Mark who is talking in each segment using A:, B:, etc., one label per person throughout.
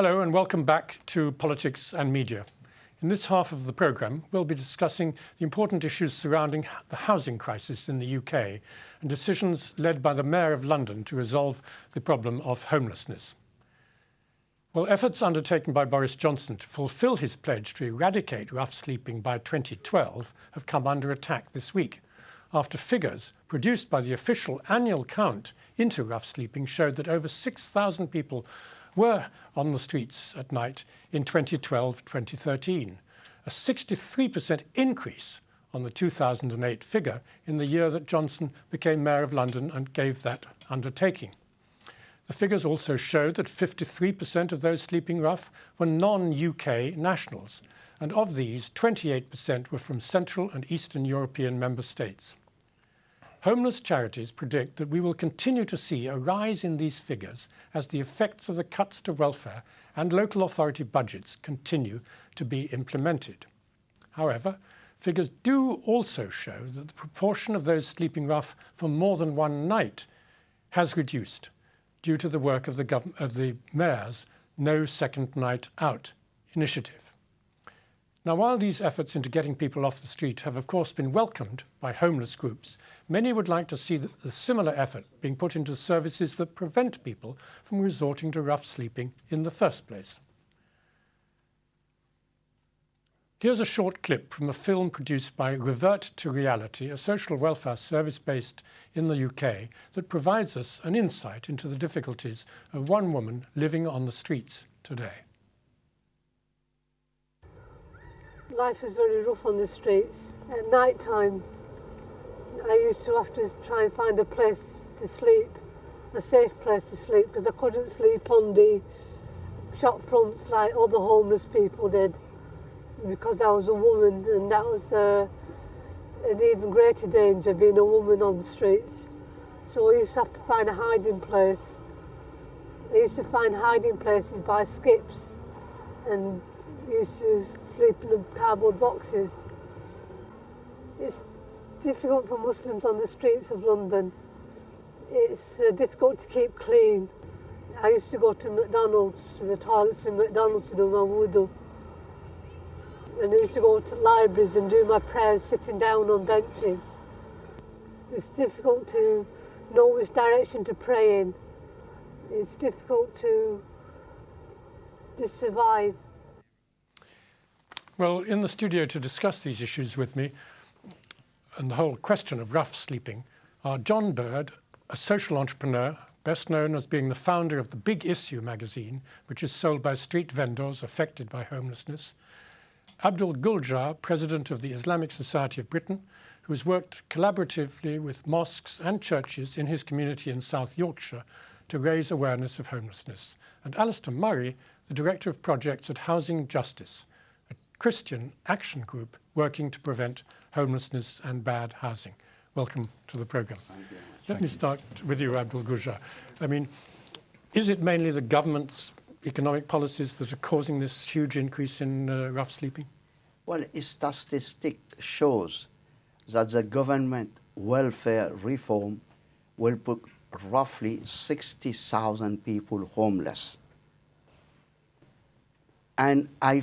A: Hello and welcome back to Politics and Media. In this half of the programme, we'll be discussing the important issues surrounding the housing crisis in the UK and decisions led by the Mayor of London to resolve the problem of homelessness. Well, efforts undertaken by Boris Johnson to fulfil his pledge to eradicate rough sleeping by 2012 have come under attack this week, after figures produced by the official annual count into rough sleeping showed that over 6,000 people were on the streets at night in 2012-2013, a 63% increase on the 2008 figure in the year that Johnson became Mayor of London and gave that undertaking. The figures also showed that 53% of those sleeping rough were non-UK nationals, and of these, 28% were from Central and Eastern European member states. Homeless charities predict that we will continue to see a rise in these figures as the effects of the cuts to welfare and local authority budgets continue to be implemented. However, figures do also show that the proportion of those sleeping rough for more than one night has reduced due to the work of the Mayor's No Second Night Out initiative. Now, while these efforts into getting people off the street have of course been welcomed by homeless groups, many would like to see a similar effort being put into services that prevent people from resorting to rough sleeping in the first place. Here's a short clip from a film produced by Revert to Reality, a social welfare service based in the UK that provides us an insight into the difficulties of one woman living on the streets today.
B: Life is very rough on the streets. At night time, I used to have to try and find a place to sleep, a safe place to sleep, because I couldn't sleep on the shop fronts like other homeless people did, because I was a woman, and that was an even greater danger, being a woman on the streets. So I used to have to find a hiding place. I used to find hiding places by skips and used to sleep in the cardboard boxes. It's difficult for Muslims on the streets of London. It's difficult to keep clean. I used to go to McDonald's, to the toilets in McDonald's to do my wudu. And I used to go to libraries and do my prayers sitting down on benches. It's difficult to know which direction to pray in. It's difficult to survive.
A: Well, in the studio to discuss these issues with me and the whole question of rough sleeping are John Bird, a social entrepreneur, best known as being the founder of the Big Issue magazine, which is sold by street vendors affected by homelessness, Abdool Gooljar, president of the Islamic Society of Britain, who has worked collaboratively with mosques and churches in his community in South Yorkshire to raise awareness of homelessness, and Alastair Murray, the director of projects at Housing Justice, a Christian action group working to prevent homelessness and bad housing. Welcome to the programme. Let me start with you, Abdool Gooljar. I mean, is it mainly the government's economic policies that are causing this huge increase in rough sleeping?
C: Well, statistic shows that the government welfare reform will put roughly 60,000 people homeless. And I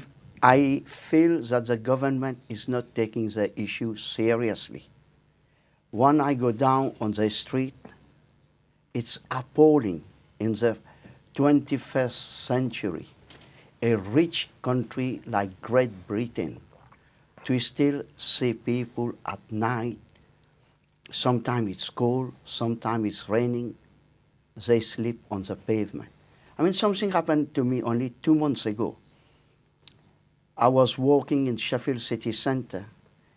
C: feel that the government is not taking the issue seriously. When I go down on the street, it's appalling. In the 21st century, a rich country like Great Britain, to still see people at night, sometimes it's cold, sometimes it's raining, they sleep on the pavement. I mean, something happened to me only 2 months ago. I was walking in Sheffield city centre.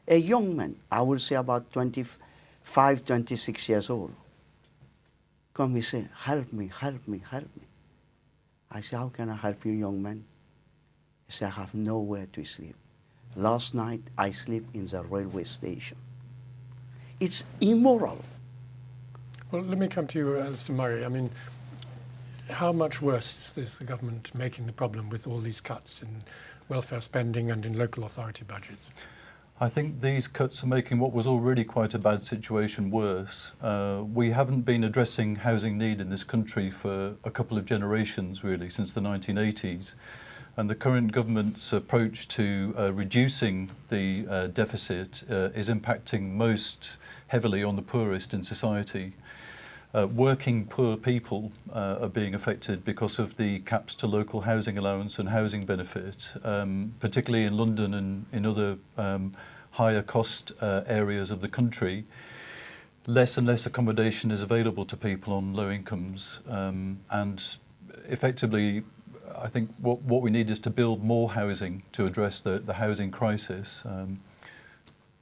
C: A young man, I will say about 25, 26 years old, come and say, help me, help me, help me. I say, how can I help you, young man? He said, I have nowhere to sleep. Last night, I sleep in the railway station. It's immoral.
A: Well, let me come to you, Alastair Murray. I mean, how much worse is the government making the problem with all these cuts in welfare spending and in local authority budgets?
D: I think these cuts are making what was already quite a bad situation worse. We haven't been addressing housing need in this country for a couple of generations, really, since the 1980s. And the current government's approach to reducing the deficit is impacting most heavily on the poorest in society. Working poor people are being affected because of the caps to local housing allowance and housing benefit, particularly in London and in other higher cost areas of the country. Less and less accommodation is available to people on low incomes, and effectively I think what we need is to build more housing to address the housing crisis.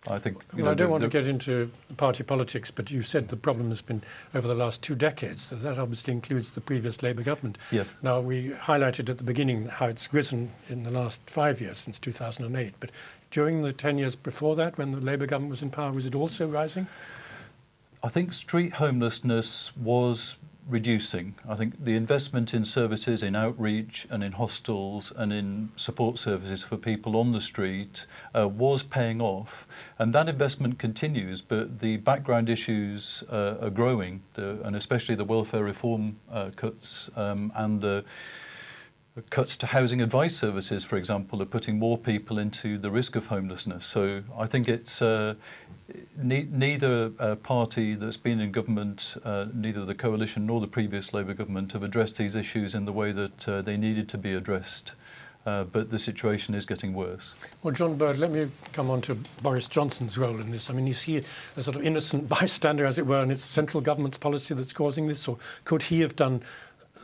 D: I think.
A: Well, I don't want to get into party politics, but you said the problem has been over the last 2 decades. So that obviously includes the previous Labour government.
D: Yeah.
A: Now, we highlighted at the beginning how it's risen in the last 5 years, since 2008. But during the 10 years before that, when the Labour government was in power, was it also rising?
D: I think street homelessness was reducing. I think the investment in services, in outreach and in hostels and in support services for people on the street was paying off, and that investment continues, but the background issues are growing, and especially the welfare reform cuts and the cuts to housing advice services, for example, are putting more people into the risk of homelessness. So I think it's neither party that's been in government, neither the coalition nor the previous Labour government, have addressed these issues in the way that they needed to be addressed. But the situation is getting worse.
A: Well, John Bird, let me come on to Boris Johnson's role in this. I mean, is he a sort of innocent bystander, as it were, and it's central government's policy that's causing this, or could he have done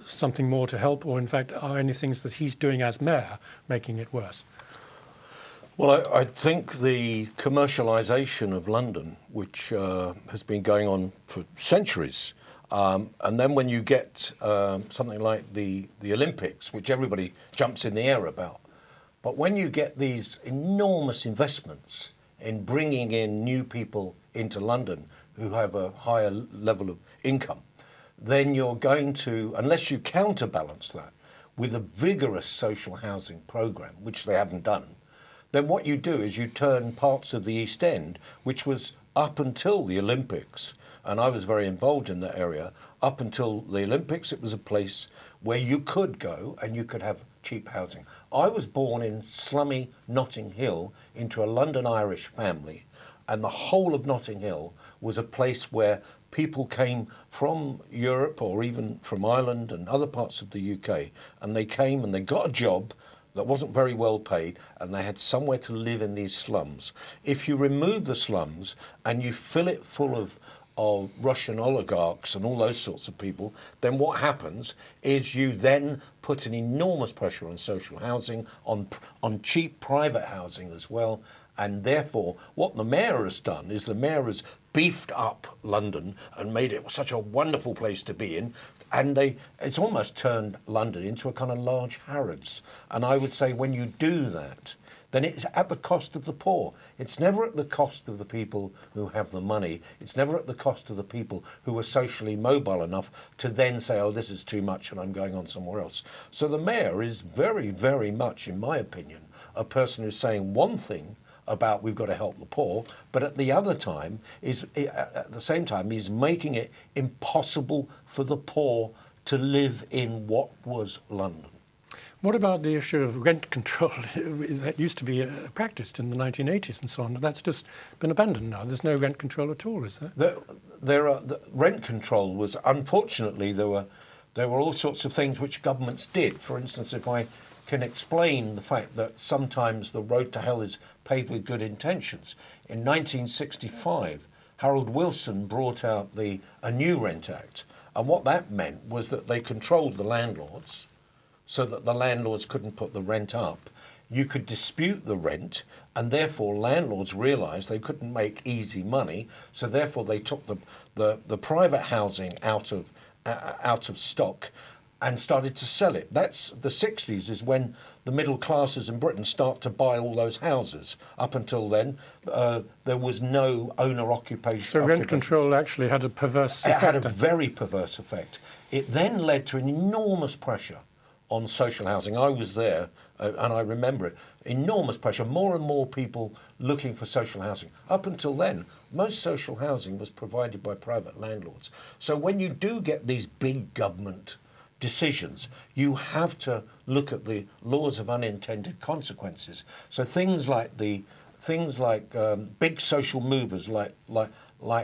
A: something more to help, or in fact are any things that he's doing as mayor making it worse?
E: Well, I think the commercialisation of London, which has been going on for centuries, and then when you get something like the Olympics, which everybody jumps in the air about, but when you get these enormous investments in bringing in new people into London who have a higher level of income, then you're going to, unless you counterbalance that with a vigorous social housing programme, which they haven't done, then what you do is you turn parts of the East End, which was up until the Olympics, and I was very involved in that area, up until the Olympics it was a place where you could go and you could have cheap housing. I was born in slummy Notting Hill into a London Irish family, and the whole of Notting Hill was a place where people came from Europe or even from Ireland and other parts of the UK, and they came and they got a job that wasn't very well paid, and they had somewhere to live in these slums. If you remove the slums and you fill it full of Russian oligarchs and all those sorts of people, then what happens is you then put an enormous pressure on social housing, on cheap private housing as well. And therefore, what the mayor has done is the mayor has beefed up London and made it such a wonderful place to be in. And it's almost turned London into a kind of large Harrods. And I would say when you do that, then it's at the cost of the poor. It's never at the cost of the people who have the money. It's never at the cost of the people who are socially mobile enough to then say, oh, this is too much and I'm going on somewhere else. So the mayor is very, very much, in my opinion, a person who's saying one thing about we've got to help the poor, but at the same time he's making it impossible for the poor to live in what was London.
A: What about the issue of rent control that used to be practiced in the 1980s and so on? That's just been abandoned now. There's no rent control at all, is there?
E: The rent control was, unfortunately, there were all sorts of things which governments did. For instance, if I can explain the fact that sometimes the road to hell is paved with good intentions. In 1965, Harold Wilson brought out a new Rent Act, and what that meant was that they controlled the landlords so that the landlords couldn't put the rent up. You could dispute the rent, and therefore landlords realised they couldn't make easy money, so therefore they took the private housing out of stock and started to sell it. That's the 60s is when the middle classes in Britain start to buy all those houses. Up until then, there was no owner occupation.
A: So rent control actually had a perverse effect.
E: It had a very perverse effect. It then led to an enormous pressure on social housing. I was there and I remember it. Enormous pressure, more and more people looking for social housing. Up until then, most social housing was provided by private landlords. So when you do get these big government decisions, you have to look at the laws of unintended consequences. So things like big social movers like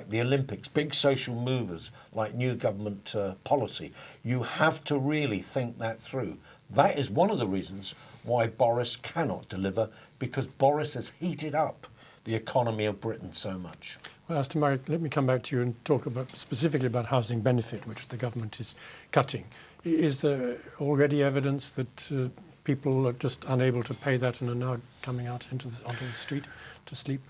E: the Olympics, big social movers like new government policy, you have to really think that through. That is one of the reasons why Boris cannot deliver, because Boris has heated up the economy of Britain so much.
A: Well, Alastair Murray, let me come back to you and talk specifically about housing benefit, which the government is cutting. Is there already evidence that people are just unable to pay that and are now coming out onto the street to sleep?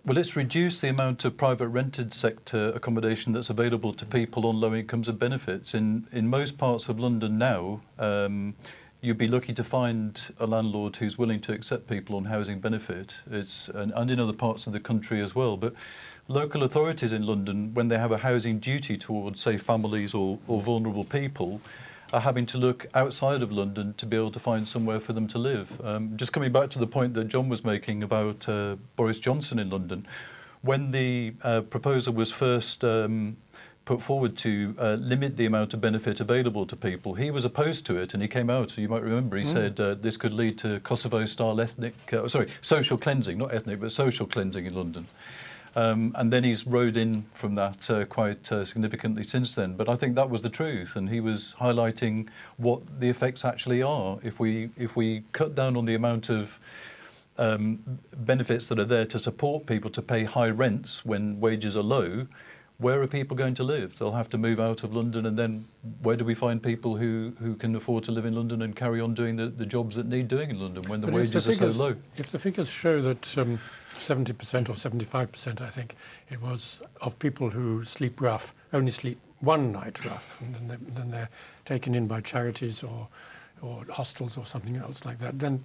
D: Well, it's reduced the amount of private rented sector accommodation that's available to people on low incomes and benefits. In most parts of London now, you'd be lucky to find a landlord who's willing to accept people on housing benefit. And in other parts of the country as well. But local authorities in London, when they have a housing duty towards, say, families or vulnerable people, are having to look outside of London to be able to find somewhere for them to live. Just coming back to the point that John was making about Boris Johnson in London, when the proposal was first put forward to limit the amount of benefit available to people, he was opposed to it, and he came out, you might remember, he said this could lead to Kosovo-style social cleansing, not ethnic, but social cleansing in London. And then he's rode in from that quite significantly since then. But I think that was the truth, and he was highlighting what the effects actually are. If we cut down on the amount of benefits that are there to support people to pay high rents when wages are low, where are people going to live? They'll have to move out of London, and then where do we find people who can afford to live in London and carry on doing the jobs that need doing in London when the wages are so low?
A: If the figures show that 70% or 75%, I think it was, of people who sleep rough only sleep one night rough, and then they're taken in by charities or hostels or something else like that, then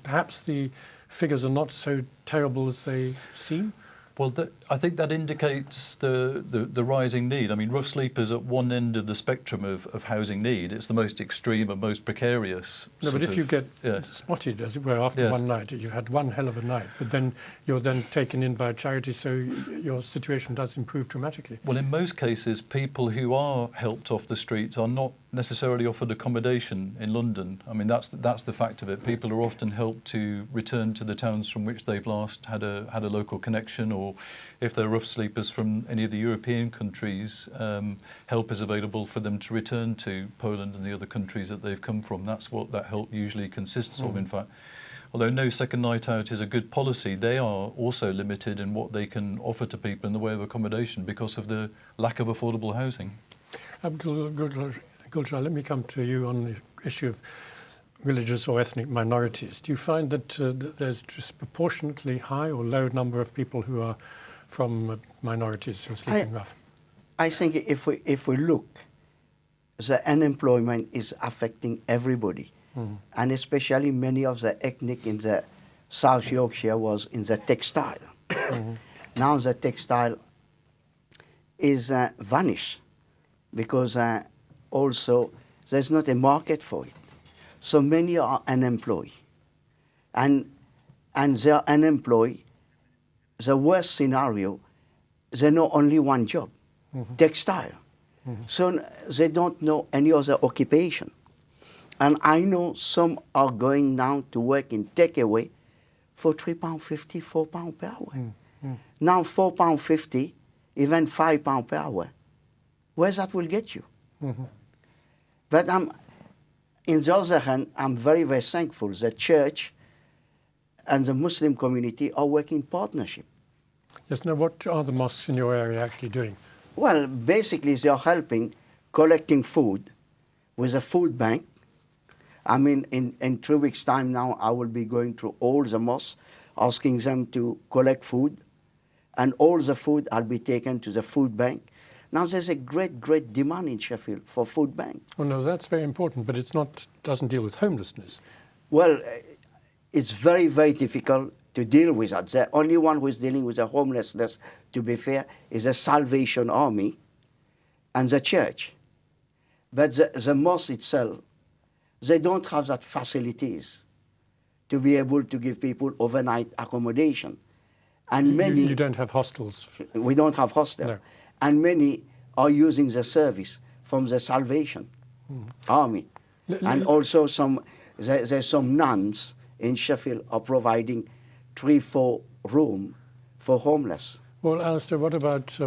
A: perhaps the figures are not so terrible as they seem?
D: Well, I think that indicates the rising need. I mean, rough sleepers at one end of the spectrum of housing need. It's the most extreme and most precarious.
A: No, but if you get spotted, as it were, after one night, you've had one hell of a night, but then you're then taken in by a charity, so your situation does improve dramatically.
D: Well, in most cases, people who are helped off the streets are not necessarily offered accommodation in London. I mean, that's the fact of it. People are often helped to return to the towns from which they've last had a local connection, or if they're rough sleepers from any of the European countries, help is available for them to return to Poland and the other countries that they've come from. That's what that help usually consists of, in fact. Although no second night out is a good policy, they are also limited in what they can offer to people in the way of accommodation because of the lack of affordable housing.
A: Abdool Gooljar, let me come to you on the issue of religious or ethnic minorities. Do you find that there's disproportionately high or low number of people who are from minorities who are sleeping rough?
C: I think if we look, the unemployment is affecting everybody, and especially many of the ethnic in the South Yorkshire was in the textile. Now the textile is vanished because also there's not a market for it. So many are unemployed. And they're unemployed. The worst scenario, they know only one job, textile. So they don't know any other occupation. And I know some are going now to work in takeaway for £3.50, £4 per hour. Now £4.50, even £5 per hour. Where that will get you? But on the other hand, I'm very, very thankful the church and the Muslim community are working in partnership.
A: Yes, now what are the mosques in your area actually doing?
C: Well, basically they are helping collecting food with a food bank. I mean, in 3 weeks' time now, I will be going through all the mosques, asking them to collect food, and all the food will be taken to the food bank. Now there's a great, great demand in Sheffield for food bank.
A: Oh no, that's very important, but doesn't deal with homelessness.
C: Well, it's very, very difficult to deal with that. The only one who is dealing with the homelessness, to be fair, is the Salvation Army and the church. But the mosque itself, They don't have that facilities to be able to give people overnight accommodation. And many...
A: You don't have hostels?
C: We don't have hostels.
A: No.
C: And many are using the service from the Salvation Army. And also there's some nuns in Sheffield are providing 3-4 rooms for homeless.
A: Well, Alastair, what about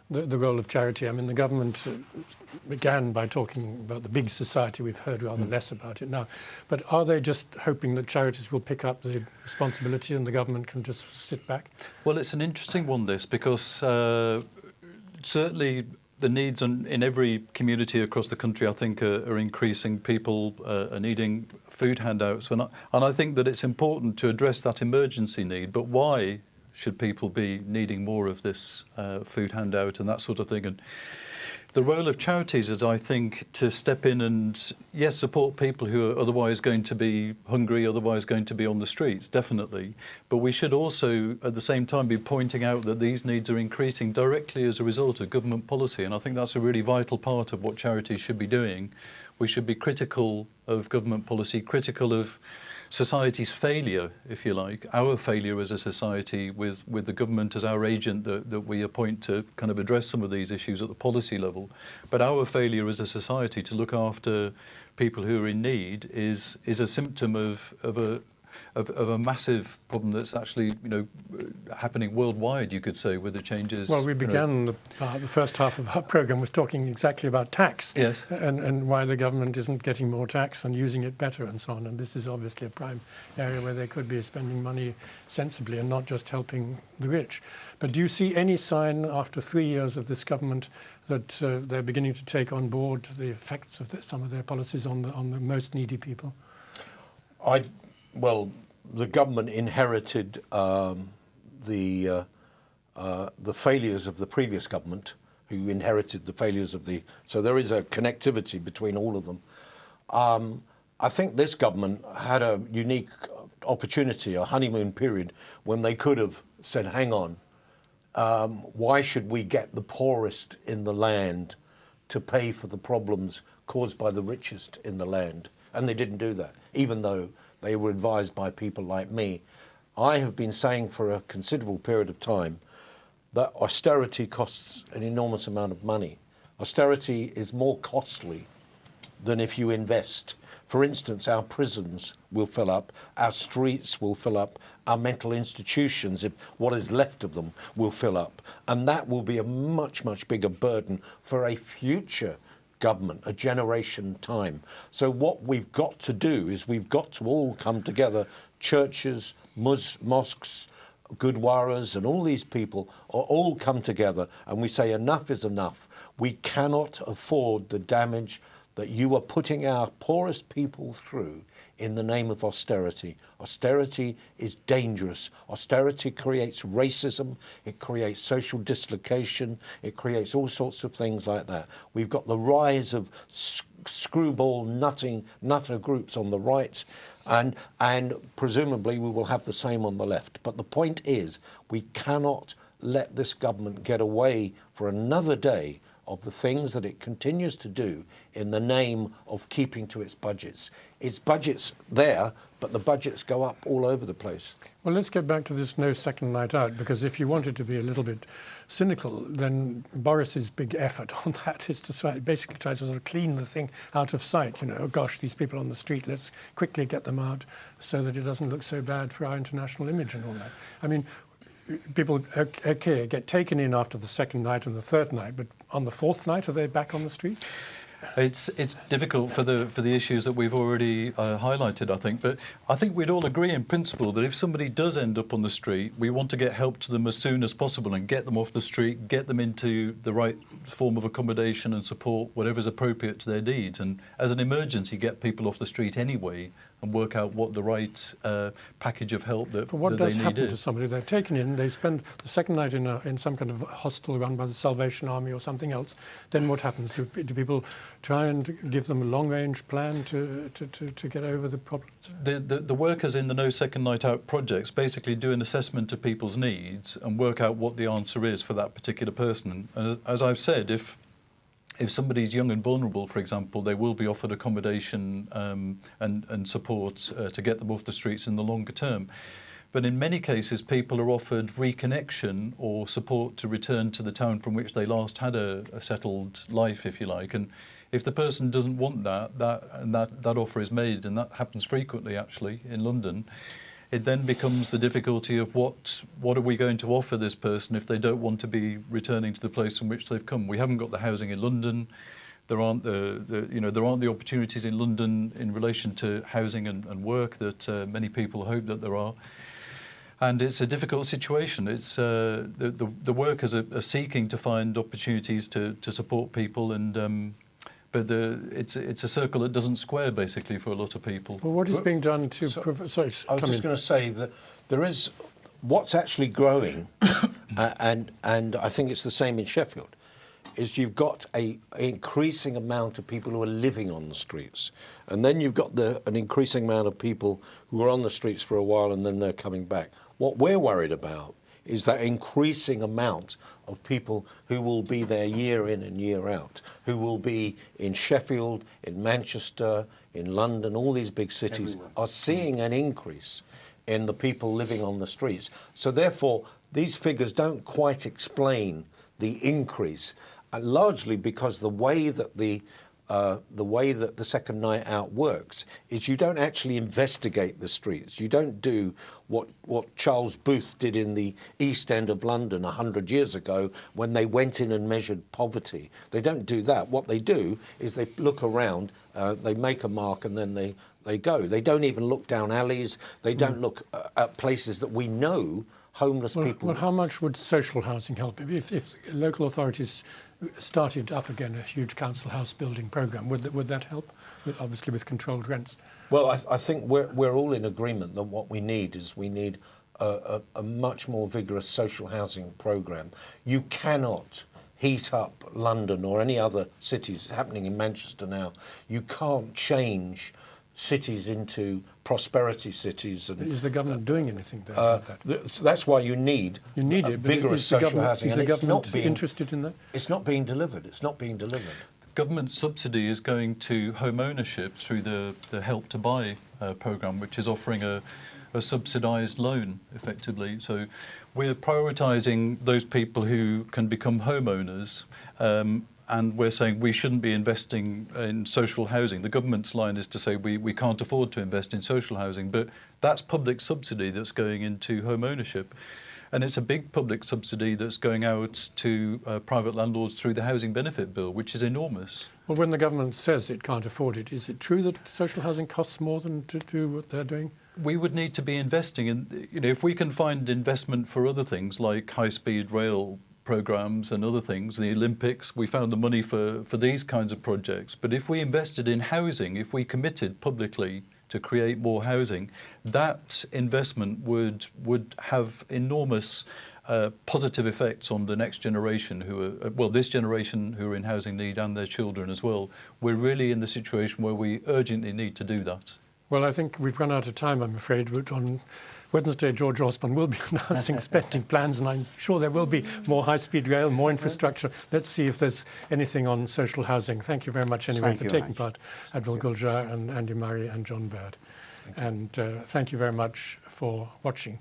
A: the role of charity? I mean, the government began by talking about the big society. We've heard rather less about it now. But are they just hoping that charities will pick up the responsibility and the government can just sit back?
D: Well, it's an interesting one, this, because certainly the needs in every community across the country, I think, are increasing. People are needing food handouts. And I think that it's important to address that emergency need. But why should people be needing more of this food handout and that sort of thing? And the role of charities is, I think, to step in and, yes, support people who are otherwise going to be hungry, otherwise going to be on the streets, definitely. But we should also, at the same time, be pointing out that these needs are increasing directly as a result of government policy. And I think that's a really vital part of what charities should be doing. We should be critical of government policy, critical of society's failure, if you like, our failure as a society with the government as our agent that we appoint to kind of address some of these issues at the policy level. But our failure as a society to look after people who are in need is a symptom of a massive problem that's actually, happening worldwide, you could say, with the changes.
A: Well, we began the first half of our programme was talking exactly about tax,
D: yes,
A: and why the government isn't getting more tax and using it better and so on. And this is obviously a prime area where they could be spending money sensibly and not just helping the rich. But do you see any sign after 3 years of this government that they're beginning to take on board the effects of some of their policies on the most needy people?
E: Well, the government inherited the failures of the previous government, who inherited the failures of the... So there is a connectivity between all of them. I think this government had a unique opportunity, a honeymoon period, when they could have said, hang on, why should we get the poorest in the land to pay for the problems caused by the richest in the land? And they didn't do that, even though they were advised by people like me. I have been saying for a considerable period of time that austerity costs an enormous amount of money. Austerity is more costly than if you invest. For instance, our prisons will fill up, our streets will fill up, our mental institutions, if what is left of them, will fill up. And that will be a much, much bigger burden for a future government, a generation time. So what we've got to do is we've got to all come together, churches, mosques, gurdwaras, and all these people are all come together, and we say enough is enough. We cannot afford the damage that you are putting our poorest people through in the name of austerity. Austerity is dangerous. Austerity creates racism, it creates social dislocation, it creates all sorts of things like that. We've got the rise of screwball nutter groups on the right, and presumably we will have the same on the left. But the point is, we cannot let this government get away for another day of the things that it continues to do in the name of keeping to its budgets. Its budget's there, but the budgets go up all over the place.
A: Well, let's get back to this no second night out, because if you wanted to be a little bit cynical, then Boris's big effort on that is to basically try to sort of clean the thing out of sight. Oh gosh, these people on the street, let's quickly get them out so that it doesn't look so bad for our international image and all that. I mean, people, okay, get taken in after the second night and the third night, but on the fourth night, are they back on the street?
D: It's difficult for the issues that we've already highlighted, I think. But I think we'd all agree in principle that if somebody does end up on the street, we want to get help to them as soon as possible and get them off the street, get them into the right form of accommodation and support, whatever's appropriate to their needs. And as an emergency, get people off the street anyway and work out what the right package of help that,
A: but what
D: that they
A: does
D: need
A: happen
D: is.
A: to somebody they've taken in, they spend the second night in some kind of hostel run by the Salvation Army or something else, then what happens? Do people try and give them a long-range plan to get over the problems?
D: The workers in the No Second Night Out projects basically do an assessment of people's needs and work out what the answer is for that particular person. And as I've said, if if somebody's young and vulnerable, for example, they will be offered accommodation and support to get them off the streets in the longer term. But in many cases, people are offered reconnection or support to return to the town from which they last had a settled life, if you like. And if the person doesn't want that offer is made, and that happens frequently actually in London, it then becomes the difficulty of what are we going to offer this person if they don't want to be returning to the place from which they've come. We haven't got the housing in London. There aren't there aren't the opportunities in London in relation to housing and work that many people hope that there are. And it's a difficult situation. It's the workers are seeking to find opportunities to support people, and but it's a circle that doesn't square basically for a lot of people.
A: Well, what is being done to? Sorry,
E: I was just going to say that there is what's actually growing, and I think it's the same in Sheffield, is you've got an increasing amount of people who are living on the streets, and then you've got an increasing amount of people who are on the streets for a while and then they're coming back. What we're worried about is that increasing amount of people who will be there year in and year out, who will be in Sheffield, in Manchester, in London, all these big cities everywhere, are seeing an increase in the people living on the streets. So therefore, these figures don't quite explain the increase, largely because the way that the second night out works is you don't actually investigate the streets. You don't do what Charles Booth did in the East End of London 100 years ago when they went in and measured poverty. They don't do that. What they do is they look around, they make a mark, and then they go. They don't even look down alleys. They don't look at places that we know homeless people.
A: Well, how much would social housing help? If local authorities started up again a huge council house building programme, would that help? Obviously with controlled rents.
E: Well, I think we're all in agreement that what we need is a much more vigorous social housing programme. You cannot heat up London or any other cities. It's happening in Manchester now. You can't change cities into prosperity cities. And,
A: is the government doing anything there about that?
E: That's why you need vigorous social housing.
A: Is the government interested in that?
E: It's not being delivered. It's not being delivered.
D: Government subsidy is going to home ownership through the Help to Buy programme, which is offering a subsidised loan, effectively. So we're prioritising those people who can become homeowners, and we're saying we shouldn't be investing in social housing. The government's line is to say we can't afford to invest in social housing, but that's public subsidy that's going into home ownership. And it's a big public subsidy that's going out to private landlords through the Housing Benefit Bill, which is enormous.
A: Well, when the government says it can't afford it, is it true that social housing costs more than to do what they're doing?
D: We would need to be investing in, if we can find investment for other things like high-speed rail programmes and other things, the Olympics, we found the money for these kinds of projects. But if we invested in housing, if we committed publicly to create more housing, that investment would have enormous positive effects on the next generation this generation who are in housing need and their children as well. We're really in the situation where we urgently need to do that.
A: Well, I think we've run out of time, I'm afraid, but on Wednesday, George Osborne will be announcing spending plans, and I'm sure there will be more high-speed rail, more infrastructure. Let's see if there's anything on social housing. Thank you very much anyway for taking part, Abdool Gooljar and Andy Murray and John Baird. And thank you very much for watching.